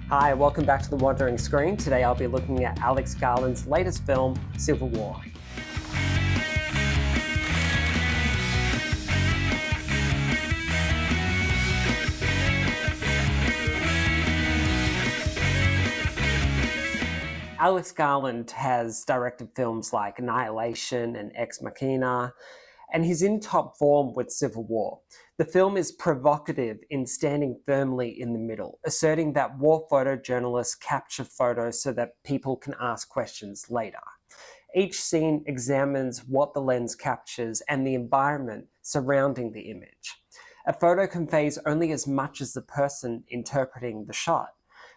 Hi, welcome back to The Wandering Screen. Today I'll be looking at Alex Garland's latest film, Civil War. Alex Garland has directed films like Annihilation and Ex Machina, and he's in top form with Civil War. The film is provocative in standing firmly in the middle, asserting that war photojournalists capture photos so that people can ask questions later. Each scene examines what the lens captures and the environment surrounding the image. A photo conveys only as much as the person interpreting the shot.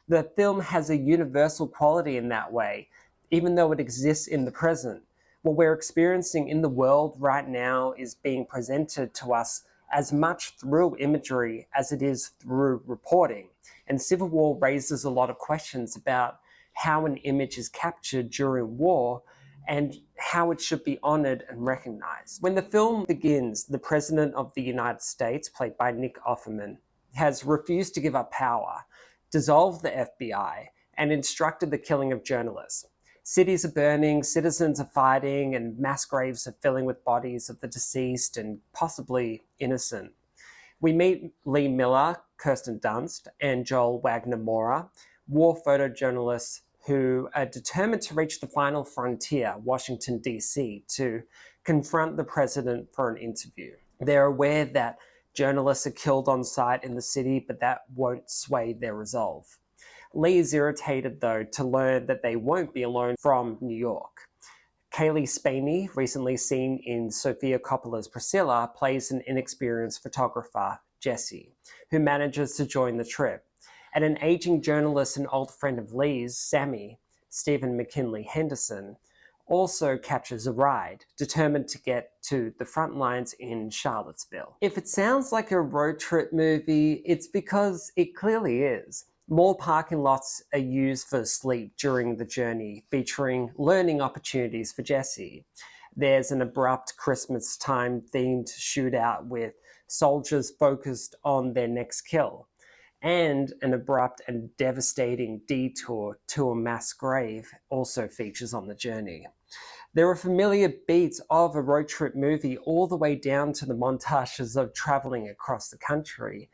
The film has a universal quality in that way, even though it exists in the present. What we're experiencing in the world right now is being presented to us as much through imagery as it is through reporting. And Civil War raises a lot of questions about how an image is captured during war and how it should be honored and recognized. When the film begins, the President of the United States, played by Nick Offerman, has refused to give up power, dissolved the FBI, and instructed the killing of journalists. Cities are burning, citizens are fighting, and mass graves are filling with bodies of the deceased and possibly innocent. We meet Lee Miller, Kirsten Dunst, and Joel Wagner Moura, war photojournalists who are determined to reach the final frontier, Washington, D.C., to confront the president for an interview. They're aware that journalists are killed on sight in the city, but that won't sway their resolve. Lee is irritated, though, to learn that they won't be alone from New York. Kaylee Spaney, recently seen in Sofia Coppola's Priscilla, plays an inexperienced photographer, Jesse, who manages to join the trip. And an aging journalist and old friend of Lee's, Sammy, Stephen McKinley Henderson, also catches a ride, determined to get to the front lines in Charlottesville. If it sounds like a road trip movie, it's because it clearly is. More parking lots are used for sleep during the journey, featuring learning opportunities for Jesse. There's an abrupt Christmas time themed shootout with soldiers focused on their next kill, and an abrupt and devastating detour to a mass grave also features on the journey. There are familiar beats of a road trip movie all the way down to the montages of traveling across the country.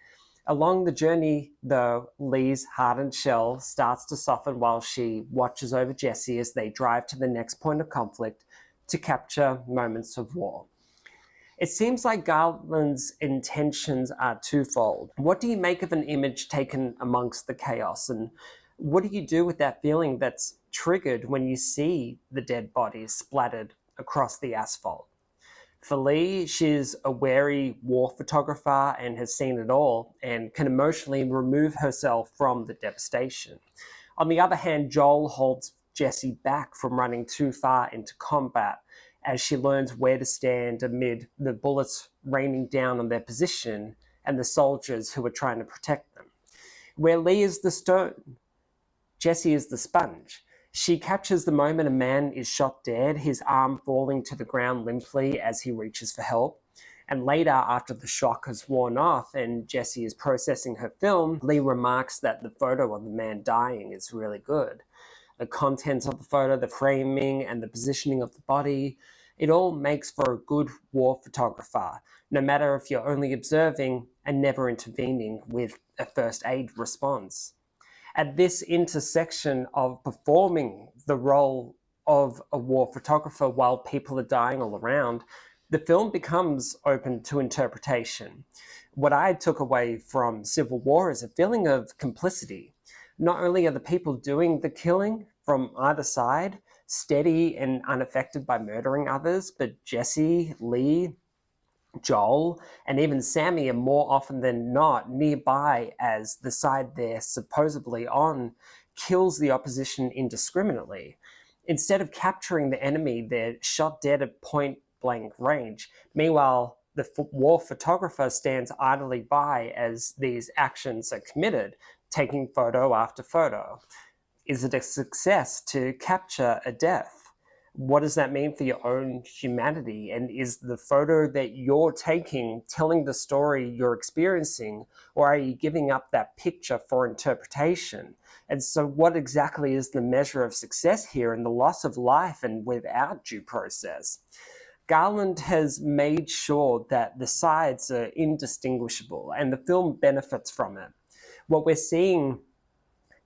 Along the journey, though, Lee's hardened shell starts to soften while she watches over Jesse as they drive to the next point of conflict to capture moments of war. It seems like Garland's intentions are twofold. What do you make of an image taken amongst the chaos? And what do you do with that feeling that's triggered when you see the dead bodies splattered across the asphalt? For Lee, she's a wary war photographer and has seen it all and can emotionally remove herself from the devastation. On the other hand, Joel holds Jesse back from running too far into combat as she learns where to stand amid the bullets raining down on their position and the soldiers who are trying to protect them. Where Lee is the stone, Jesse is the sponge. She captures the moment a man is shot dead, his arm falling to the ground limply as he reaches for help. And later, after the shock has worn off and Jesse is processing her film, Lee remarks that the photo of the man dying is really good. The contents of the photo, the framing, and the positioning of the body, it all makes for a good war photographer, no matter if you're only observing and never intervening with a first aid response. At this intersection of performing the role of a war photographer while people are dying all around, the film becomes open to interpretation. What I took away from Civil War is a feeling of complicity. Not only are the people doing the killing from either side steady and unaffected by murdering others, but Jesse, Lee, Joel, and even Sammy are more often than not nearby as the side they're supposedly on kills the opposition indiscriminately. Instead of capturing the enemy, they're shot dead at point blank range. Meanwhile, the war photographer stands idly by as these actions are committed, taking photo after photo. Is it a success to capture a death? What does that mean for your own humanity? And is the photo that you're taking telling the story you're experiencing, or are you giving up that picture for interpretation? And so what exactly is the measure of success here in the loss of life and without due process? Garland has made sure that the sides are indistinguishable and the film benefits from it. What we're seeing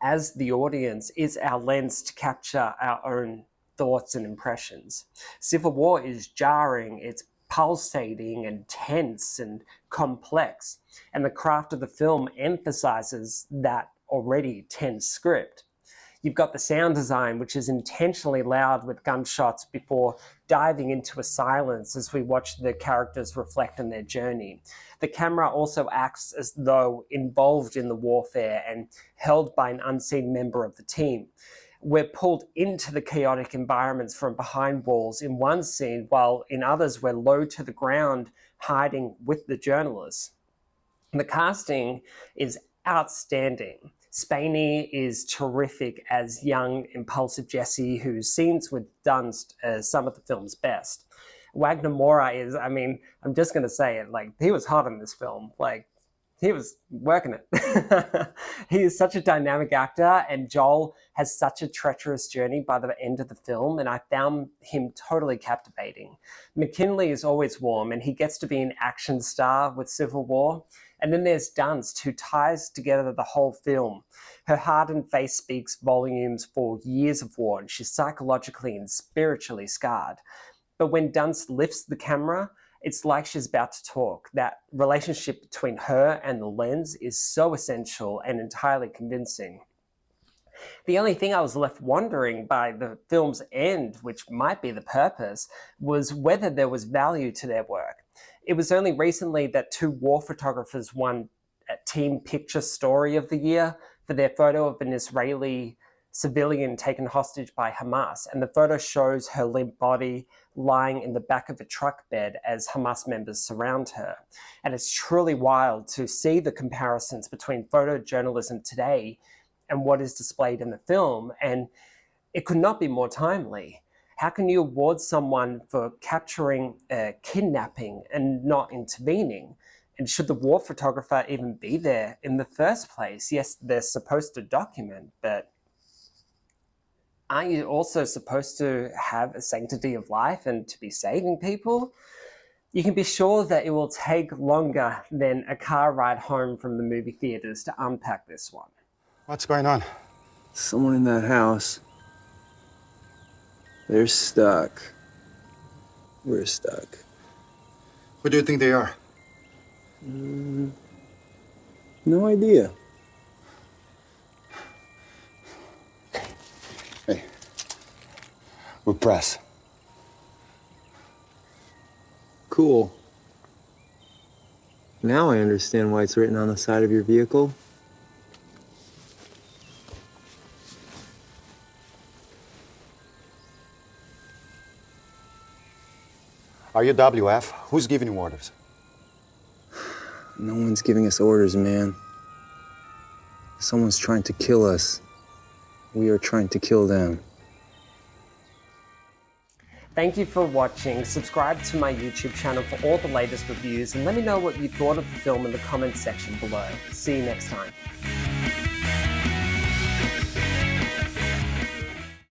as the audience is our lens to capture our own thoughts and impressions. Civil War is jarring, it's pulsating and tense and complex, and the craft of the film emphasizes that already tense script. You've got the sound design, which is intentionally loud with gunshots before diving into a silence as we watch the characters reflect on their journey. The camera also acts as though involved in the warfare and held by an unseen member of the team. We're pulled into the chaotic environments from behind walls in one scene, while in others we're low to the ground, hiding with the journalists. The casting is outstanding. Spaney is terrific as young, impulsive Jesse, whose scenes with Dunst are some of the film's best. Wagner Moura is, I'm just going to say it, he was hot in this film. He was working it. He is such a dynamic actor, and Joel has such a treacherous journey by the end of the film, and I found him totally captivating. McKinley is always warm, and he gets to be an action star with Civil War. And then there's Dunst, who ties together the whole film. Her hardened face speaks volumes for years of war, and she's psychologically and spiritually scarred. But when Dunst lifts the camera, it's like she's about to talk. That relationship between her and the lens is so essential and entirely convincing. The only thing I was left wondering by the film's end, which might be the purpose, was whether there was value to their work. It was only recently that 2 war photographers won a Team Picture Story of the Year for their photo of an Israeli civilian taken hostage by Hamas, and the photo shows her limp body lying in the back of a truck bed as Hamas members surround her. And it's truly wild to see the comparisons between photojournalism today and what is displayed in the film, and it could not be more timely. How can you award someone for capturing a kidnapping and not intervening? And should the war photographer even be there in the first place? Yes, they're supposed to document, but aren't you also supposed to have a sanctity of life and to be saving people? You can be sure that it will take longer than a car ride home from the movie theaters to unpack this one. What's going on? Someone in that house. They're stuck. We're stuck. Who do you think they are? No idea. Hey, we're press. Cool. Now I understand why it's written on the side of your vehicle. Are you WF? Who's giving you orders? No one's giving us orders, man. Someone's trying to kill us. We are trying to kill them. Thank you for watching. Subscribe to my YouTube channel for all the latest reviews, and let me know what you thought of the film in the comments section below. See you next time.